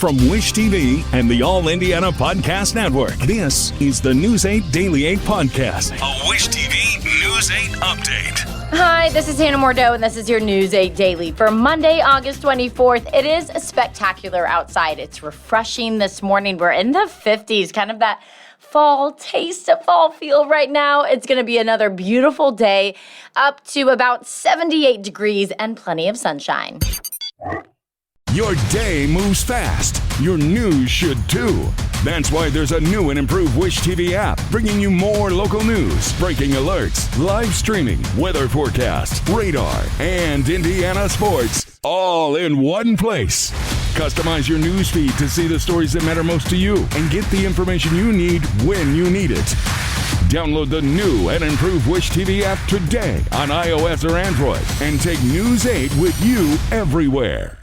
From Wish TV and the All Indiana Podcast Network, this is the News 8 Daily 8 Podcast, a Wish TV News 8 update. Hi, this is Hannah Mordeau, and this is your News 8 Daily. For Monday, August 24th, it is spectacular outside. It's refreshing this morning. We're in the 50s, kind of that fall taste of fall feel right now. It's going to be another beautiful day, up to about 78 degrees and plenty of sunshine. Your day moves fast. Your news should too. That's why there's a new and improved Wish TV app, bringing you more local news, breaking alerts, live streaming, weather forecast, radar, and Indiana sports, all in one place. Customize your news feed to see the stories that matter most to you and get the information you need when you need it. Download the new and improved Wish TV app today on iOS or Android and take News 8 with you everywhere.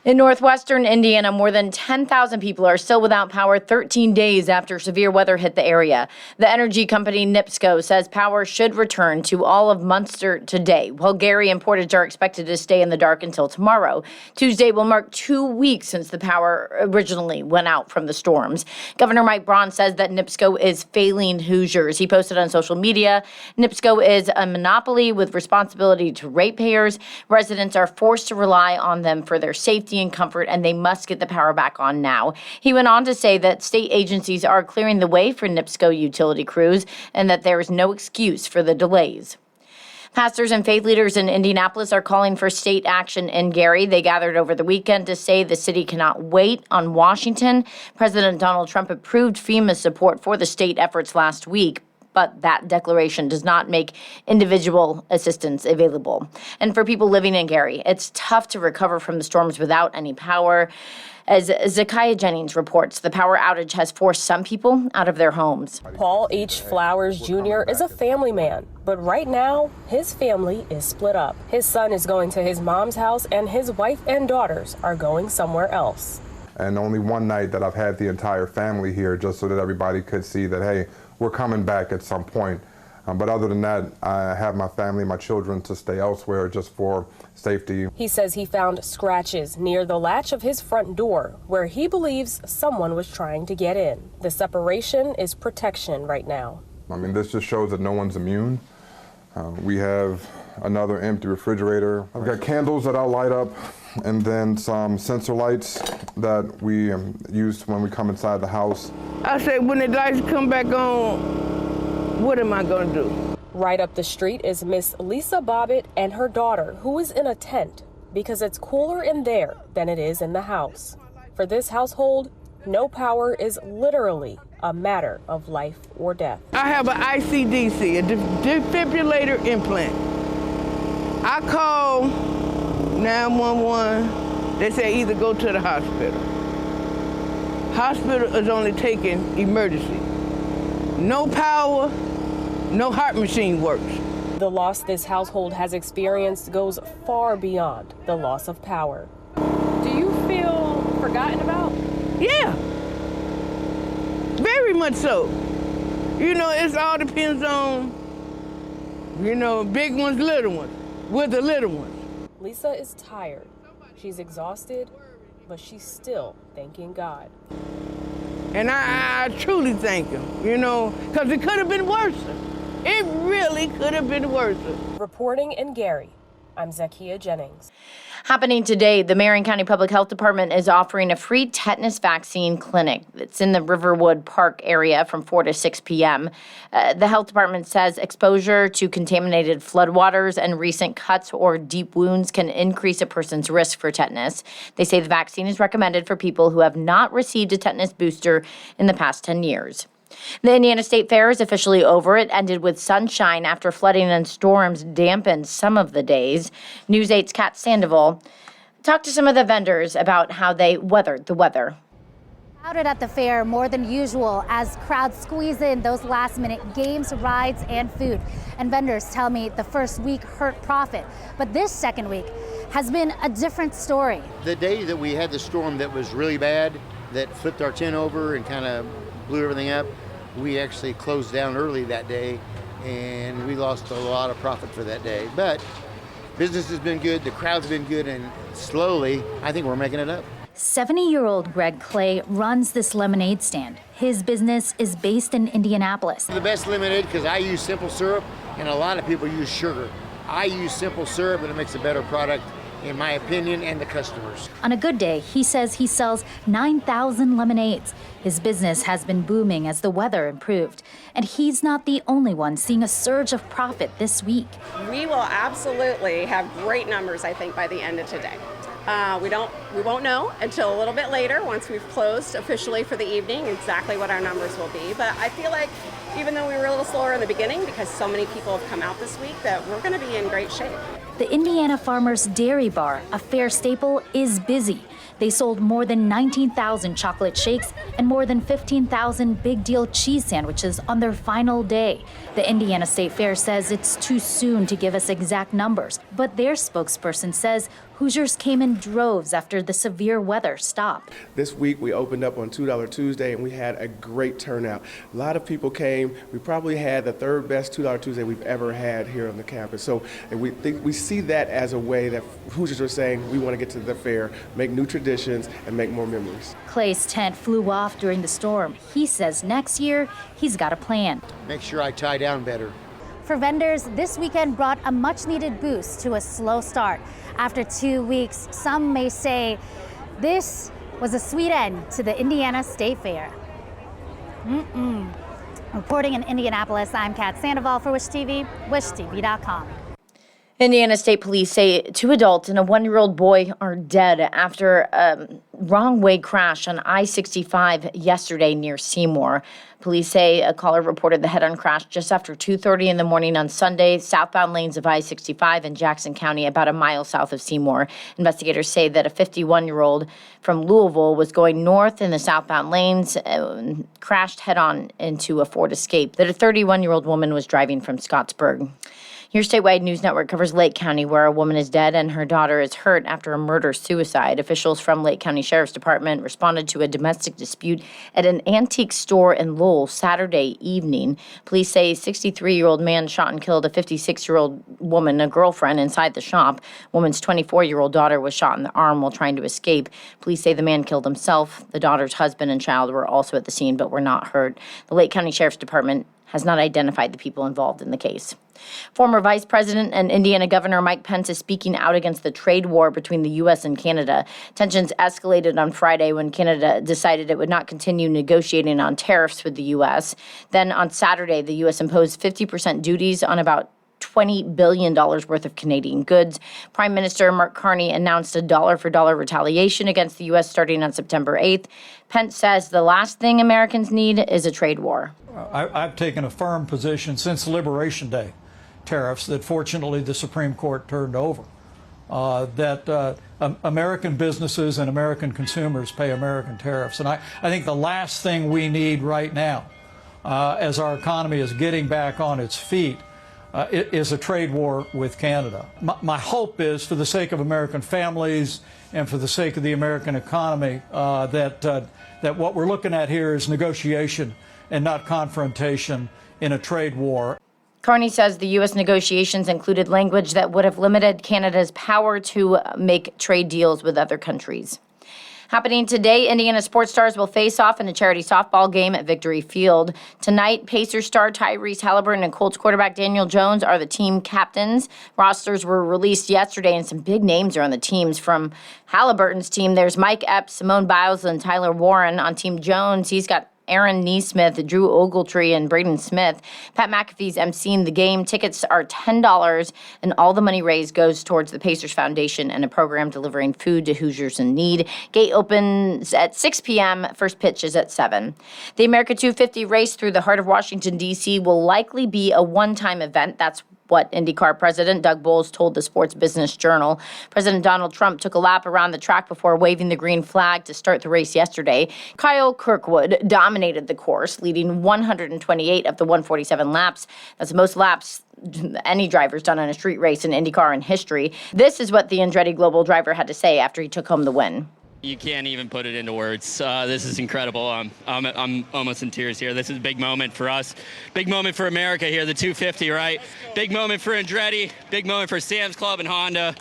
In northwestern Indiana, more than 10,000 people are still without power 13 days after severe weather hit the area. The energy company NIPSCO says power should return to all of Munster today, while Gary and Portage are expected to stay in the dark until tomorrow. Tuesday will mark 2 weeks since the power originally went out from the storms. Governor Mike Braun says that NIPSCO is failing Hoosiers. He posted on social media, NIPSCO is a monopoly with responsibility to ratepayers. Residents are forced to rely on them for their safety and comfort, and they must get the power back on now. He went on to say that state agencies are clearing the way for NIPSCO utility crews and that there is no excuse for the delays. Pastors and faith leaders in Indianapolis are calling for state action in Gary. They gathered over the weekend to say the city cannot wait on Washington. President Donald Trump approved FEMA's support for the state efforts last week, but that declaration does not make individual assistance available. And for people living in Gary, it's tough to recover from the storms without any power. As Zakiah Jennings reports, the power outage has forced some people out of their homes. Paul H. Flowers Jr. is a family man, but right now, his family is split up. His son is going to his mom's house, and his wife and daughters are going somewhere else. And only one night that I've had the entire family here just so that everybody could see that, hey, we're coming back at some point. But other than that, I have my family, my children to stay elsewhere just for safety. He says he found scratches near the latch of his front door where he believes someone was trying to get in. The separation is protection right now. I mean, this just shows that no one's immune. We have another empty refrigerator. I've got candles that I'll light up, and then some sensor lights that we use when we come inside the house. I said, when the lights come back on, what am I going to do? Right up the street is Miss Lisa Bobbitt and her daughter, who is in a tent because it's cooler in there than it is in the house. For this household, no power is literally a matter of life or death. I have an ICDC, a defibrillator implant. I call 911. They say either go to the hospital. Hospital is only taking emergency. No power, no heart machine works. The loss this household has experienced goes far beyond the loss of power. Do you feel forgotten about? Yeah, very much so. You know, it all depends on, big ones, little ones. We're the little ones. Lisa is tired. She's exhausted, but she's still thanking God. And I truly thank him, because it could have been worse. It really could have been worse. Reporting in Gary, I'm Zakiah Jennings. Happening today, the Marion County Public Health Department is offering a free tetanus vaccine clinic. It's in the Riverwood Park area from 4 to 6 p.m. The health department says exposure to contaminated floodwaters and recent cuts or deep wounds can increase a person's risk for tetanus. They say the vaccine is recommended for people who have not received a tetanus booster in the past 10 years. The Indiana State Fair is officially over. It ended with sunshine after flooding and storms dampened some of the days. News 8's Kat Sandoval talked to some of the vendors about how they weathered the weather. Crowded at the fair more than usual as crowds squeeze in those last-minute games, rides, and food. And vendors tell me the first week hurt profit, but this second week has been a different story. The day that we had the storm that was really bad, that flipped our tent over and kind of blew everything up, we actually closed down early that day, and we lost a lot of profit for that day. But Business has been good, the crowd's been good, and slowly, I think we're making it up. 70-year-old Greg Clay runs this lemonade stand. His business is based in Indianapolis. The best lemonade because I use simple syrup, and a lot of people use sugar. I use simple syrup, and it makes a better product, in my opinion, and the customers. On a good day, he says he sells 9,000 lemonades. His business has been booming as the weather improved. And he's not the only one seeing a surge of profit this week. We will absolutely have great numbers, I think, by the end of today. We won't know until a little bit later, once we've closed officially for the evening, exactly what our numbers will be. But I feel like even though we were a little slower in the beginning, because so many people have come out this week, that we're going to be in great shape. The Indiana Farmers Dairy Bar, a fair staple, is busy. They sold more than 19,000 chocolate shakes and more than 15,000 big deal cheese sandwiches on their final day. The Indiana State Fair says it's too soon to give us exact numbers, but their spokesperson says Hoosiers came in droves after the severe weather stopped. This week we opened up on $2 Tuesday and we had a great turnout. A lot of people came. We probably had the third best $2 Tuesday we've ever had here on the campus. So we see that as a way that Hoosiers are saying we want to get to the fair, make new traditions, and make more memories. Clay's tent flew off during the storm. He says next year he's got a plan. Make sure I tie down better. For vendors, this weekend brought a much-needed boost to a slow start. After 2 weeks, some may say this was a sweet end to the Indiana State Fair. Reporting in Indianapolis, I'm Kat Sandoval for Wish TV, wishtv.com. Indiana State Police say 2 adults and a 1-year-old boy are dead after a wrong-way crash on I-65 yesterday near Seymour. Police say a caller reported the head-on crash just after 2:30 in the morning on Sunday, southbound lanes of I-65 in Jackson County, about a mile south of Seymour. Investigators say that a 51-year-old from Louisville was going north in the southbound lanes and crashed head-on into a Ford Escape, that a 31-year-old woman was driving from Scottsburg. Your statewide news network covers Lake County, where a woman is dead and her daughter is hurt after a murder-suicide. Officials from Lake County Sheriff's Department responded to a domestic dispute at an antique store in Lowell Saturday evening. Police say a 63-year-old man shot and killed a 56-year-old woman, a girlfriend, inside the shop. Woman's 24-year-old daughter was shot in the arm while trying to escape. Police say the man killed himself. The daughter's husband and child were also at the scene but were not hurt. The Lake County Sheriff's Department has not identified the people involved in the case. Former Vice President and Indiana Governor Mike Pence is speaking out against the trade war between the U.S. and Canada. Tensions escalated on Friday when Canada decided it would not continue negotiating on tariffs with the U.S. Then on Saturday, the U.S. imposed 50% duties on about $20 billion worth of Canadian goods. Prime Minister Mark Carney announced a dollar-for-dollar retaliation against the U.S. starting on September 8th. Pence says the last thing Americans need is a trade war. I've taken a firm position since Liberation Day tariffs that fortunately the Supreme Court turned over, that American businesses and American consumers pay American tariffs. And I think the last thing we need right now, as our economy is getting back on its feet, is a trade war with Canada. My hope is, for the sake of American families and for the sake of the American economy, that what we're looking at here is negotiation and not confrontation in a trade war. Carney says the U.S. negotiations included language that would have limited Canada's power to make trade deals with other countries. Happening today, Indiana sports stars will face off in a charity softball game at Victory Field. Tonight, Pacers star Tyrese Halliburton and Colts quarterback Daniel Jones are the team captains. Rosters were released yesterday, and some big names are on the teams. From Halliburton's team, there's Mike Epps, Simone Biles, and Tyler Warren. On Team Jones, he's got Aaron Neesmith, Drew Ogletree, and Braden Smith. Pat McAfee's emceeing the game. Tickets are $10, and all the money raised goes towards the Pacers Foundation and a program delivering food to Hoosiers in need. Gate opens at 6 p.m. First pitch is at 7. The America 250 race through the heart of Washington, D.C. will likely be a one-time event. That's what IndyCar President Doug Bowles told the Sports Business Journal. President Donald Trump took a lap around the track before waving the green flag to start the race yesterday. Kyle Kirkwood dominated the course, leading 128 of the 147 laps. That's the most laps any driver's done on a street race in IndyCar in history. This is what the Andretti Global driver had to say after he took home the win. You can't even put it into words. This is incredible. I'm almost in tears here. This is a big moment for us. Big moment for America here, the 250, right? Big moment for Andretti. Big moment for Sam's Club and Honda.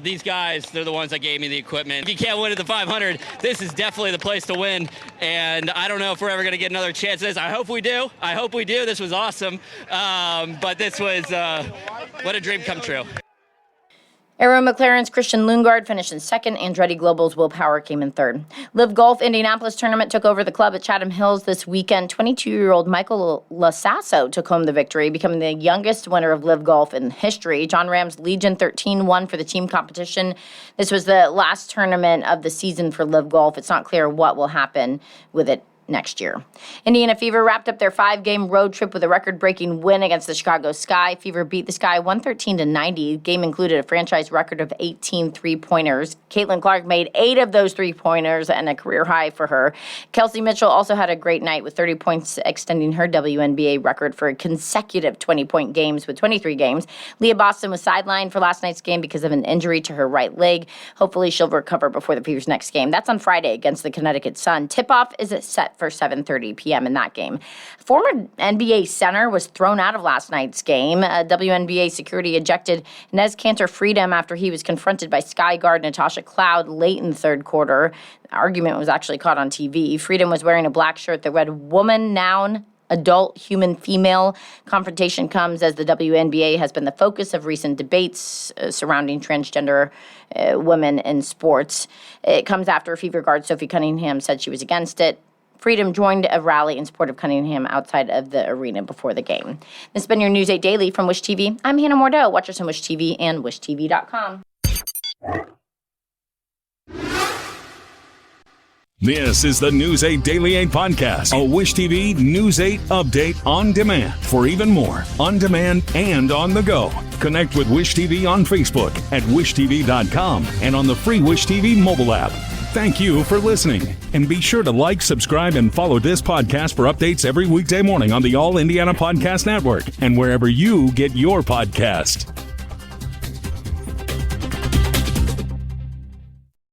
These guys, they're the ones that gave me the equipment. If you can't win at the 500, this is definitely the place to win. And I don't know if we're ever going to get another chance at this. I hope we do. I hope we do. This was awesome. But this was what a dream come true. Arrow McLaren's Christian Lundgaard finished in second. Andretti Global's Will Power came in third. Live Golf Indianapolis tournament took over the club at Chatham Hills this weekend. 22-year-old Michael Lasasso took home the victory, becoming the youngest winner of Live Golf in history. John Ram's Legion 13 won for the team competition. This was the last tournament of the season for Live Golf. It's not clear what will happen with it next year. Indiana Fever wrapped up their 5-game road trip with a record-breaking win against the Chicago Sky. Fever beat the Sky 113-90. The game included a franchise record of 18 three-pointers. Caitlin Clark made 8 of those three-pointers and a career high for her. Kelsey Mitchell also had a great night with 30 points, extending her WNBA record for consecutive 20-point games with 23 games. Leah Boston was sidelined for last night's game because of an injury to her right leg. Hopefully she'll recover before the Fever's next game. That's on Friday against the Connecticut Sun. Tip-off is set for 7:30 p.m. in that game. Former NBA center was thrown out of last night's game. WNBA security ejected Enes Kanter Freedom after he was confronted by Sky guard Natasha Cloud late in the third quarter. The argument was actually caught on TV. Freedom was wearing a black shirt that read woman, noun, adult, human, female. Confrontation comes as the WNBA has been the focus of recent debates surrounding transgender women in sports. It comes after Fever guard Sophie Cunningham said she was against it. Freedom joined a rally in support of Cunningham outside of the arena before the game. This has been your News 8 Daily from Wish TV. I'm Hannah Mordeau. Watch us on Wish TV and WishTV.com. This is the News 8 Daily 8 podcast, a Wish TV News 8 update on demand. For even more, on demand and on the go, connect with Wish TV on Facebook at WishTV.com and on the free Wish TV mobile app. Thank you for listening, and be sure to like, subscribe, and follow this podcast for updates every weekday morning on the All Indiana Podcast Network and wherever you get your podcast.